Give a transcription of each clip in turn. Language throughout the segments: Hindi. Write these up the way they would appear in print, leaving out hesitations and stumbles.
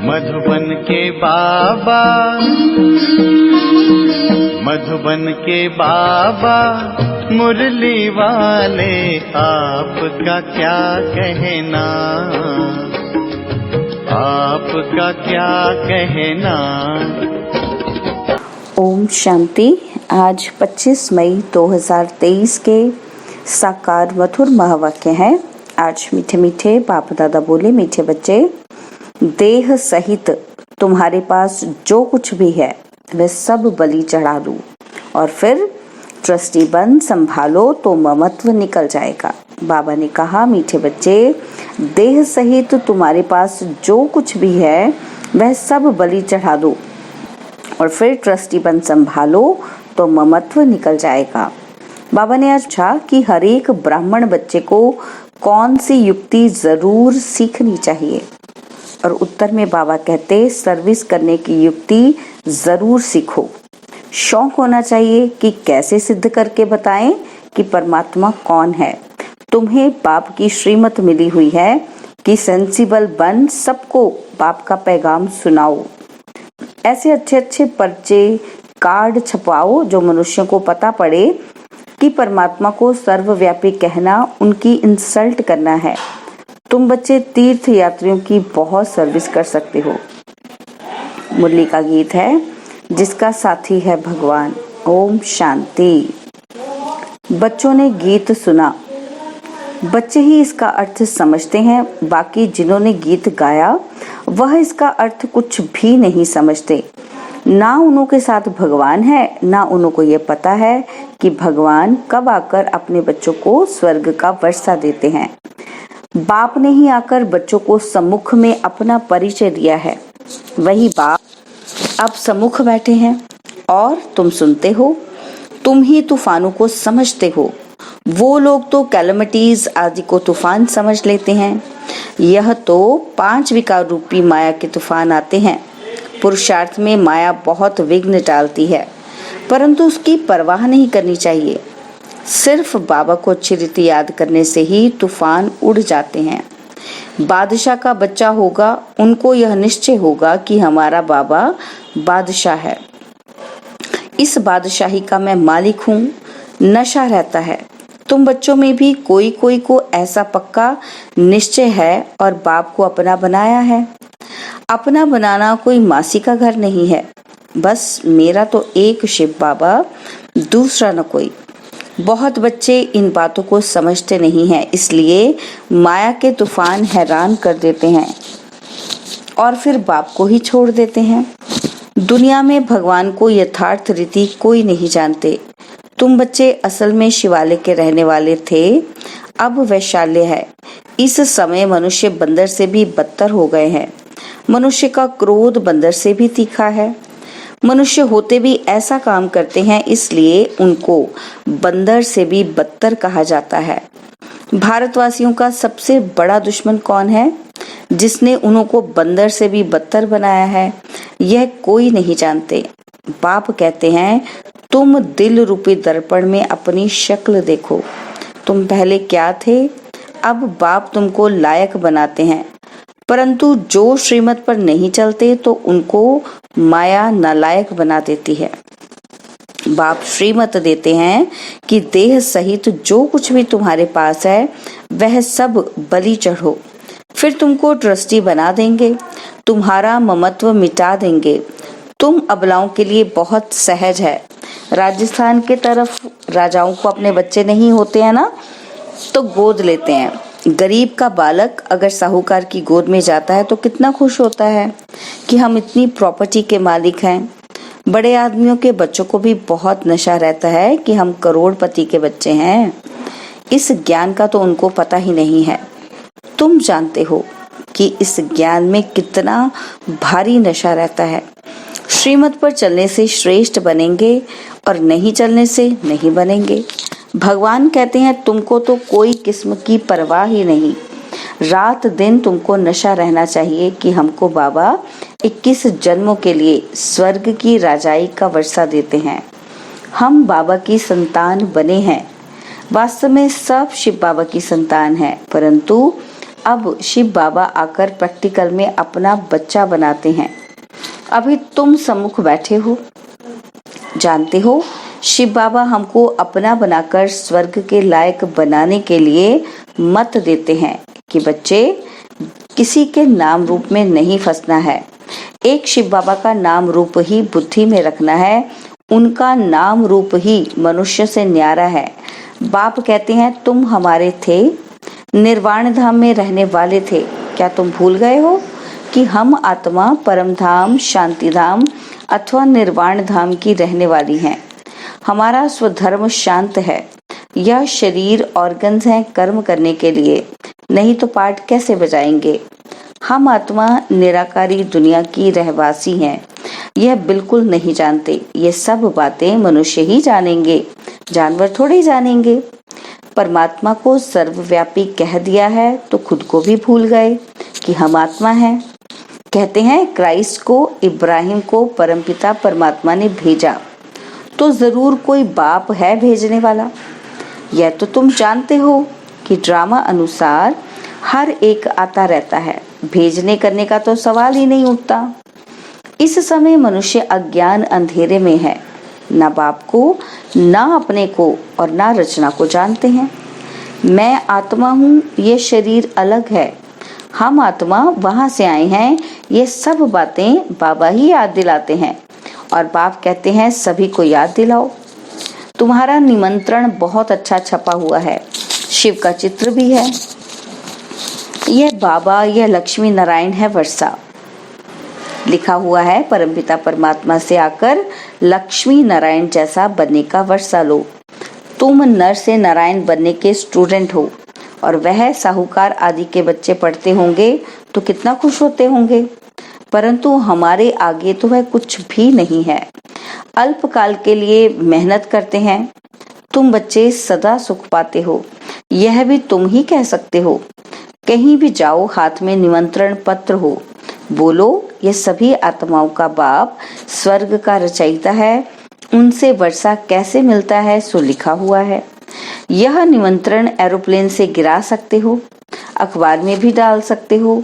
मधुबन के बाबा, मधुबन के बाबा मुरली वाले, आपका क्या कहना, आपका क्या कहना। ओम शांति। आज 25 मई 2023 के साकार मधुर महावाक्य हैं। आज मीठे मीठे बाप दादा बोले, मीठे बच्चे, देह सहित तुम्हारे पास जो कुछ भी है वह सब बलि चढ़ा दूं और फिर ट्रस्टी बन संभालो तो ममत्व निकल जाएगा। बाबा ने कहा, मीठे बच्चे, देह सहित तुम्हारे पास जो कुछ भी है वह सब बलि चढ़ा दो और फिर ट्रस्टी बन संभालो तो ममत्व निकल जाएगा। बाबा ने आज पूछा कि हर एक ब्राह्मण बच्चे को कौन सी युक्ति जरूर सीखनी चाहिए, और उत्तर में बाबा कहते, सर्विस करने की युक्ति जरूर सीखो। शौक होना चाहिए कि कैसे सिद्ध करके बताएं कि परमात्मा कौन है। तुम्हें बाप की श्रीमत मिली हुई है कि सेंसिबल बन सबको बाप का पैगाम सुनाओ। ऐसे अच्छे अच्छे पर्चे कार्ड छपवाओ जो मनुष्यों को पता पड़े कि परमात्मा को सर्वव्यापी कहना उनकी इंसल्ट करना है। तुम बच्चे तीर्थ यात्रियों की बहुत सर्विस कर सकते हो। मुरली का गीत है जिसका साथी है भगवान। ओम शांति। बच्चों ने गीत सुना, बच्चे ही इसका अर्थ समझते हैं। बाकी जिन्होंने गीत गाया वह इसका अर्थ कुछ भी नहीं समझते। ना उन्हों के साथ भगवान है, ना उन्हों को ये पता है कि भगवान कब आकर अपने बच्चों को स्वर्ग का वर्षा देते हैं। बाप ने ही आकर बच्चों को सम्मुख में अपना परिचय दिया है। वही बाप अब सम्मुख बैठे हैं और तुम सुनते हो। तुम ही तूफानों को समझते हो। वो लोग तो कैलमिटीज आदि को तूफान समझ लेते हैं। यह तो 5 विकार रूपी माया के तूफान आते हैं। पुरुषार्थ में माया बहुत विघ्न डालती है, परंतु उसकी परवाह नहीं करनी चाहिए। सिर्फ बाबा को अच्छी रीति याद करने से ही तूफान उड़ जाते हैं। बादशाह का बच्चा होगा, उनको यह निश्चय होगा कि हमारा बाबा बादशाह है। इस बादशाही का मैं मालिक हूँ। नशा रहता है। तुम बच्चों में भी कोई कोई को ऐसा पक्का निश्चय है और बाप को अपना बनाया है। अपना बनाना कोई मासी का घर नहीं है। बस मेरा तो एक शिव बाबा, दूसरा न कोई। बहुत बच्चे इन बातों को समझते नहीं हैं, इसलिए माया के तूफान हैरान कर देते हैं और फिर बाप को ही छोड़ देते हैं। दुनिया में भगवान को यथार्थ रीति कोई नहीं जानते। तुम बच्चे असल में शिवालय के रहने वाले थे, अब वैशाल्य है। इस समय मनुष्य बंदर से भी बदतर हो गए हैं। मनुष्य का क्रोध बंदर से भी तीखा है। मनुष्य होते भी ऐसा काम करते हैं, इसलिए उनको बंदर से भी बदतर कहा जाता है। भारतवासियों का सबसे बड़ा दुश्मन कौन है जिसने उनको बंदर से भी बदतर बनाया है? यह कोई नहीं जानते। बाप कहते हैं, तुम दिल रूपी दर्पण में अपनी शक्ल देखो। तुम पहले क्या थे? अब बाप तुमको लायक बनाते हैं, परंतु जो श्रीमत पर नहीं चलते तो उनको माया नालायक बना देती है। बाप श्रीमत देते हैं कि देह सहित जो कुछ भी तुम्हारे पास है वह सब बलि चढ़ो, फिर तुमको ट्रस्टी बना देंगे, तुम्हारा ममत्व मिटा देंगे। तुम अबलाओं के लिए बहुत सहज है। राजस्थान के तरफ राजाओं को अपने बच्चे नहीं होते हैं ना, तो गोद लेते हैं। गरीब का बालक अगर साहूकार की गोद में जाता है तो कितना खुश होता है कि हम इतनी प्रॉपर्टी के मालिक हैं। बड़े आदमियों के बच्चों को भी बहुत नशा रहता है कि हम करोड़पति के बच्चे हैं। इस ज्ञान का तो उनको पता ही नहीं है। तुम जानते हो कि इस ज्ञान में कितना भारी नशा रहता है। श्रीमत पर चलने से श्रेष्ठ बनेंगे और नहीं चलने से नहीं बनेंगे। भगवान कहते हैं, तुमको तो कोई किस्म की परवाह ही नहीं। रात दिन तुमको नशा रहना चाहिए कि हमको बाबा 21 जन्मों के लिए स्वर्ग की राजाई का वर्षा देते हैं। हम बाबा की संतान बने हैं। वास्तव में सब शिव बाबा की संतान है, परंतु अब शिव बाबा आकर प्रैक्टिकल में अपना बच्चा बनाते हैं। अभी तुम सम्मुख बैठे हो, जानते हो शिव बाबा हमको अपना बनाकर स्वर्ग के लायक बनाने के लिए मत देते हैं कि बच्चे किसी के नाम रूप में नहीं फंसना है। एक शिव बाबा का नाम रूप ही बुद्धि में रखना है, उनका नाम रूप ही मनुष्य से न्यारा है। बाप कहते हैं तुम हमारे थे, निर्वाण धाम में रहने वाले थे, क्या तुम भूल गए हो कि हम आत्मा परम धाम, शांति धाम अथवा निर्वाण धाम की रहने वाली हैं। हमारा स्वधर्म शांत है। यह शरीर ऑर्गन्स हैं कर्म करने के लिए, नहीं तो पाठ कैसे बजाएंगे। हम आत्मा निराकारी दुनिया की रहवासी हैं। यह बिल्कुल नहीं जानते। ये सब बातें मनुष्य ही जानेंगे, जानवर थोड़े जानेंगे। परमात्मा को सर्वव्यापी कह दिया है तो खुद को भी भूल गए कि हम आत्मा हैं। कहते हैं क्राइस्ट को, इब्राहिम को परमपिता परमात्मा ने भेजा, तो जरूर कोई बाप है भेजने वाला। यह तो तुम जानते हो कि ड्रामा अनुसार हर एक आता रहता है, भेजने करने का तो सवाल ही नहीं उठता। इस समय मनुष्य अज्ञान अंधेरे में है, ना बाप को, ना अपने को और ना रचना को जानते हैं। मैं आत्मा हूँ, ये शरीर अलग है, हम आत्मा वहां से आए हैं। ये सब बातें बाबा ही याद दिलाते हैं और बाप कहते हैं सभी को याद दिलाओ। तुम्हारा निमंत्रण बहुत अच्छा छपा हुआ है, शिव का चित्र भी है। यह बाबा, यह लक्ष्मी नारायण है वर्षा। लिखा हुआ है परमपिता परमात्मा से आकर लक्ष्मी नारायण जैसा बनने का वर्षा लो। तुम नर से नारायण बनने के स्टूडेंट हो और वह साहूकार आदि के बच्चे पढ़ते होंगे तो कितना खुश होते होंगे, परंतु हमारे आगे तो वह कुछ भी नहीं है। अल्पकाल के लिए मेहनत करते हैं। तुम बच्चे सदा सुख पाते हो, यह भी तुम ही कह सकते हो। कहीं भी जाओ हाथ में निमंत्रण पत्र हो, बोलो ये सभी आत्माओं का बाप स्वर्ग का रचयिता है, उनसे वर्षा कैसे मिलता है सो लिखा हुआ है। यह निमंत्रण एरोप्लेन से गिरा सकते हो, अखबार में भी डाल सकते हो,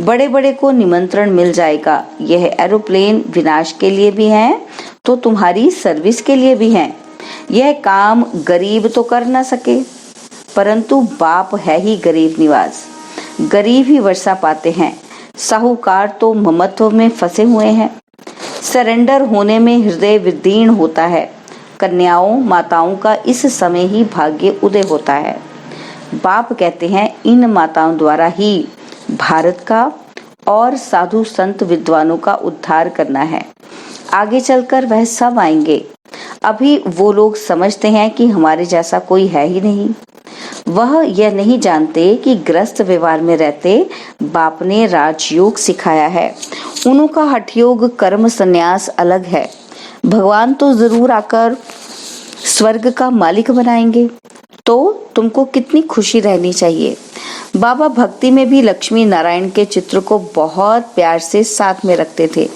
बड़े बड़े को निमंत्रण मिल जाएगा। यह एरोप्लेन विनाश के लिए भी है तो तुम्हारी सर्विस के लिए भी है। यह काम गरीब तो कर ना सके, परंतु बाप है ही गरीब निवास, गरीब ही वर्षा पाते हैं। साहूकार तो ममत्व में फंसे हुए हैं। सरेंडर होने में हृदय विदीर्ण होता है। कन्याओं माताओं का इस समय ही भाग्य उदय होता है। बाप कहते हैं इन माताओं द्वारा ही भारत का और साधु संत विद्वानों का उद्धार करना है। आगे चलकर वह सब आएंगे। अभी वो लोग समझते हैं कि हमारे जैसा कोई है ही नहीं। वह यह नहीं जानते कि ग्रस्त व्यवहार में रहते बाप ने राजयोग सिखाया है। उनका हठयोग कर्म संन्यास अलग है। भगवान तो जरूर आकर स्वर्ग का मालिक बनाएंगे, तो तुमको कितनी खुशी रहनी चाहिए। बाबा भक्ति में भी लक्ष्मी नारायण के चित्र को बहुत प्यार से साथ में रखते थे।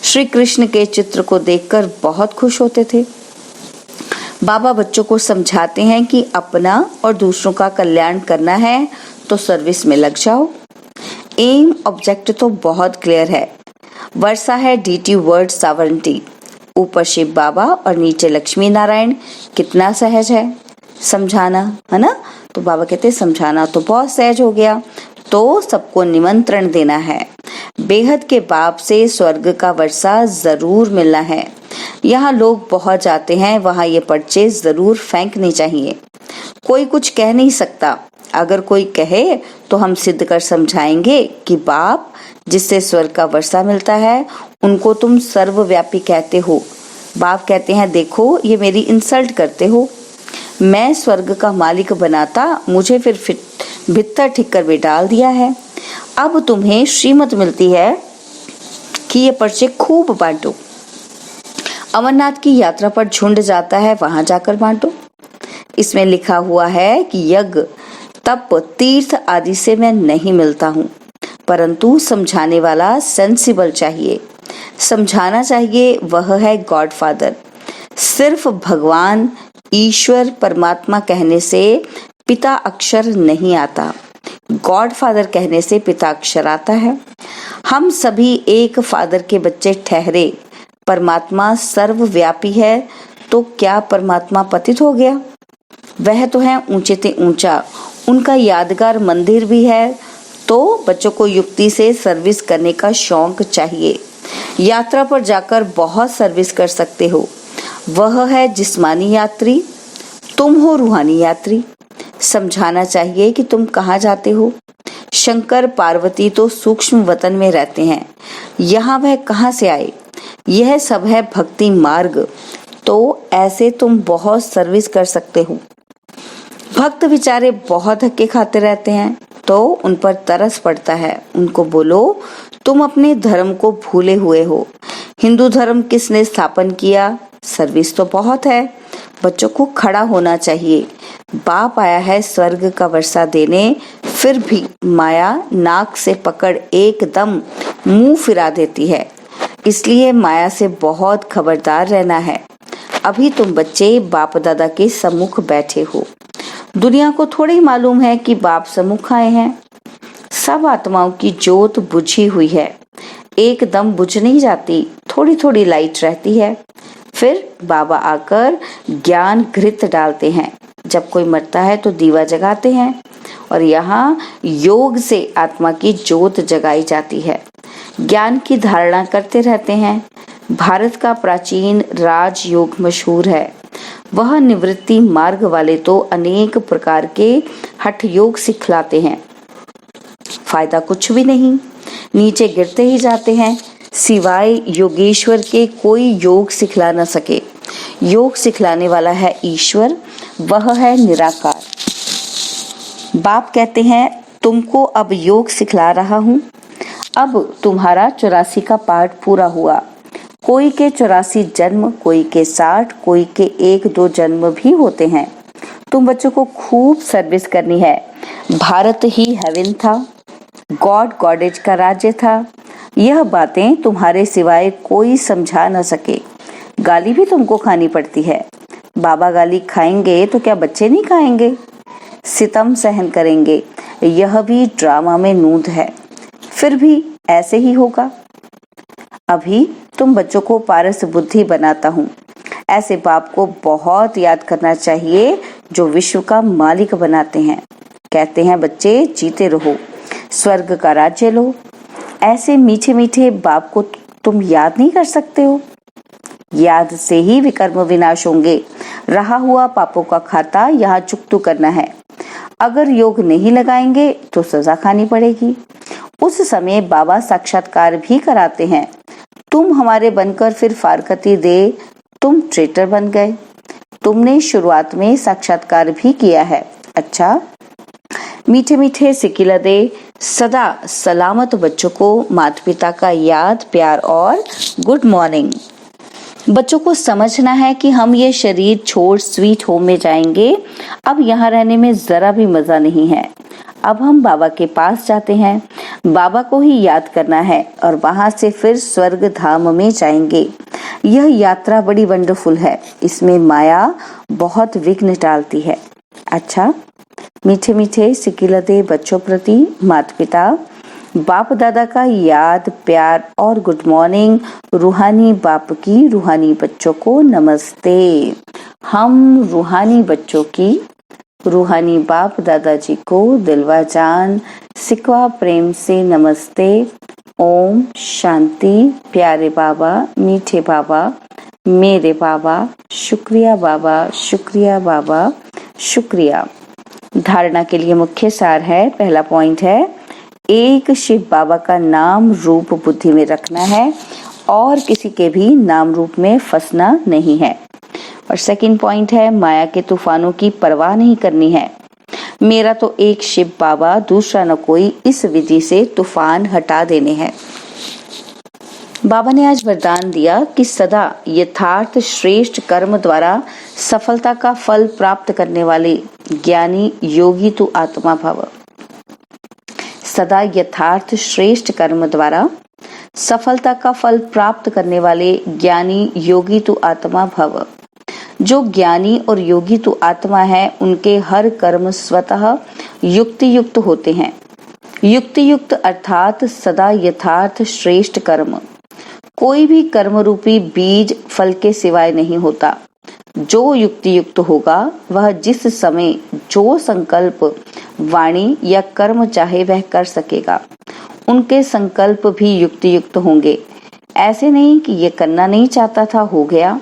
श्री कृष्ण के चित्र को देखकर बहुत खुश होते थे। बाबा बच्चों को समझाते हैं कि अपना और दूसरों का कल्याण करना है तो सर्विस में लग जाओ। एम ऑब्जेक्ट तो बहुत क्लियर है। वर्षा है डीटी वर्ड सावरंटी, ऊपर शिव बाबा और नीचे लक्ष्मी नारायण। कितना सहज है समझाना, है ना। तो बाबा कहते समझाना तो बहुत सहज हो गया, तो सबको निमंत्रण देना है। बेहद के बाप से स्वर्ग का वर्षा जरूर मिलना है। यहाँ लोग बहुत जाते हैं, वहाँ ये पर्चे जरूर फेंकने चाहिए। कोई कुछ कह नहीं सकता, अगर कोई कहे तो हम सिद्ध कर समझाएंगे कि बाप जिससे स्वर्ग का वर्षा मिलता है उनको तुम सर्वव्यापी कहते हो। बाप कहते हैं देखो ये मेरी इंसल्ट करते हो। मैं स्वर्ग का मालिक बनाता, मुझे फिर भित्तर ठीक कर भी डाल दिया है। अब तुम्हें श्रीमत मिलती है कि ये पर्चे खूब बांटो। अमरनाथ की यात्रा पर झुंड जाता है, वहां जाकर बांटो। इसमें लिखा हुआ है कि यज्ञ तप तीर्थ आदि से मैं नहीं मिलता हूँ, परंतु समझाने वाला सेंसिबल चाहिए। समझाना चाहिए, वह है गॉड फादर। सिर्फ भगवान ईश्वर परमात्मा कहने से पिता अक्षर नहीं आता। गॉड फादर कहने से पिता अक्षर आता है। हम सभी एक फादर के बच्चे ठहरे। परमात्मा सर्वव्यापी है तो क्या परमात्मा पतित हो गया? वह तो है ऊंचे से ऊंचा। उनका यादगार मंदिर भी है। तो बच्चों को युक्ति से सर्विस करने का शौक चाहिए। यात्रा पर जाकर बहुत सर्विस कर सकते हो। वह है जिस्मानी यात्री, तुम हो रूहानी यात्री। समझाना चाहिए कि तुम कहाँ जाते हो। शंकर पार्वती तो सूक्ष्म वतन में रहते हैं, यहाँ वह कहाँ से आए? यह सब है भक्ति मार्ग। तो ऐसे तुम बहुत सर्विस कर सकते हो। भक्त बेचारे बहुत धक्के खाते रहते हैं तो उन पर तरस पड़ता है। उनको बोलो तुम अपने धर्म को भूले हुए हो। हिंदू धर्म किसने स्थापन किया? सर्विस तो बहुत है। बच्चों को खड़ा होना चाहिए। बाप आया है स्वर्ग का वर्षा देने, फिर भी माया नाक से पकड़ एकदम मुंह फिरा देती है। इसलिए माया से बहुत खबरदार रहना है। अभी तुम बच्चे बाप दादा के सम्मुख बैठे हो। दुनिया को थोड़ा ही मालूम है कि बाप सम्मुख आए हैं। सब आत्माओं की जोत बुझी हुई है, एकदम बुझ नहीं जाती, थोड़ी थोड़ी लाइट रहती है। फिर बाबा आकर ज्ञान घृत डालते हैं। जब कोई मरता है तो दीवा जगाते हैं और यहाँ योग से आत्मा की जोत जगाई जाती है। ज्ञान की धारणा करते रहते हैं। भारत का प्राचीन राजयोग मशहूर है। वह निवृत्ति मार्ग वाले तो अनेक प्रकार के हठ योग सिखलाते हैं। फायदा कुछ भी नहीं, नीचे गिरते ही जाते हैं। सिवाय योगेश्वर के कोई योग सिखला न सके। योग सिखलाने वाला है ईश्वर, वह है निराकार। बाप कहते हैं तुमको अब योग सिखला रहा हूँ। अब तुम्हारा 84 का पाठ पूरा हुआ। कोई के 84 जन्म, कोई के 60, कोई के 1-2 जन्म भी होते हैं। तुम बच्चों को खूब सर्विस करनी है। भारत ही हेवन था, गॉड गॉडेज का राज्य था। यह बातें तुम्हारे सिवाय कोई समझा न सके। गाली भी तुमको खानी पड़ती है। बाबा गाली खाएंगे तो क्या बच्चे नहीं खाएंगे? सितम सहन करेंगे। यह भी ड्रामा में नूंद है। फिर भी ऐसे ही होगा। अभी तुम बच्चों को पारस बुद्धि बनाता हूँ। ऐसे बाप को बहुत याद करना चाहिए जो विश्व का मालिक बनाते हैं। कहते हैं बच्चे जीते रहो, स्वर्ग का राज्य लो। ऐसे मीठे मीठे बाप को तुम याद नहीं कर सकते हो? याद से ही विकर्म विनाश होंगे। रहा हुआ पापों का खाता यहाँ चुकतू करना है। अगर योग नहीं लगाएंगे तो सजा खानी पड़ेगी। उस समय बाबा साक्षात्कार भी कराते हैं। तुम हमारे बनकर फिर फारकती दे, तुम ट्रेटर बन गए। तुमने शुरुआत में साक्षात्कार भी किया है। अच्छा, मीठे मीठे सिकिला दे। सदा सलामत बच्चों को माता पिता का याद, प्यार और गुड मॉर्निंग। बच्चों को समझना है कि हम ये शरीर छोड़ स्वीट होम में जाएंगे। अब यहाँ रहने में जरा भी मजा नहीं है। अब हम बाबा के पास जाते हैं। बाबा को ही याद करना है और वहां से फिर स्वर्ग धाम में जाएंगे। यह यात्रा बड़ी वंडरफुल है। इसमें माया बहुत विघ्न डालती है। अच्छा, मीठे मीठे सिकिलते बच्चों प्रति माता पिता बाप दादा का याद, प्यार और गुड मॉर्निंग। रूहानी बाप की रूहानी बच्चों को नमस्ते। हम रूहानी बच्चों की रूहानी बाप दादाजी को दिलवा जान सिकवा प्रेम से नमस्ते। ओम शांति। प्यारे बाबा, मीठे बाबा, मेरे बाबा, शुक्रिया बाबा, शुक्रिया बाबा, शुक्रिया। धारणा के लिए मुख्य सार है। पहला पॉइंट है, एक शिव बाबा का नाम रूप बुद्धि में रखना है और किसी के भी नाम रूप में फंसना नहीं है। और सेकंड पॉइंट है, माया के तूफानों की परवाह नहीं करनी है। मेरा तो एक शिव बाबा, दूसरा न कोई, इस विधि से तूफान हटा देने हैं। बाबा ने आज वरदान दिया कि सदा यथार्थ श्रेष्ठ कर्म द्वारा सफलता का फल प्राप्त करने वाले ज्ञानी योगी तू आत्मा भव। सदा यथार्थ श्रेष्ठ कर्म द्वारा सफलता का फल प्राप्त करने वाले ज्ञानी योगी तू आत्मा भव। जो ज्ञानी और योगी तू आत्मा है, उनके हर कर्म स्वतः युक्ति युक्त होते हैं। युक्ति युक्त अर्थात सदा यथार्थ श्रेष्ठ कर्म। कोई भी कर्म रूपी बीज फल के सिवाय नहीं होता। जो युक्ति युक्त होगा वह जिस समय जो संकल्प वाणी या कर्म चाहे वह कर सकेगा। उनके संकल्प भी युक्ति युक्त होंगे। ऐसे नहीं कि ये करना नहीं चाहता था हो गया,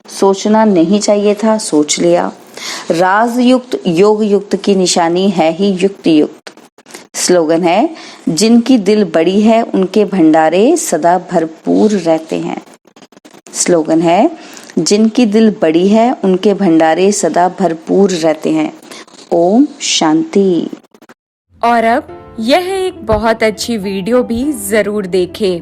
सोचना नहीं चाहिए था सोच लिया। राजयुक्त योग युक्त की निशानी है ही युक्ति युक्त। स्लोगन है, जिनकी दिल बड़ी है उनके भंडारे सदा भरपूर रहते हैं। स्लोगन है, जिनकी दिल बड़ी है उनके भंडारे सदा भरपूर रहते हैं। ओम शांति। और अब यह एक बहुत अच्छी वीडियो भी जरूर देखें।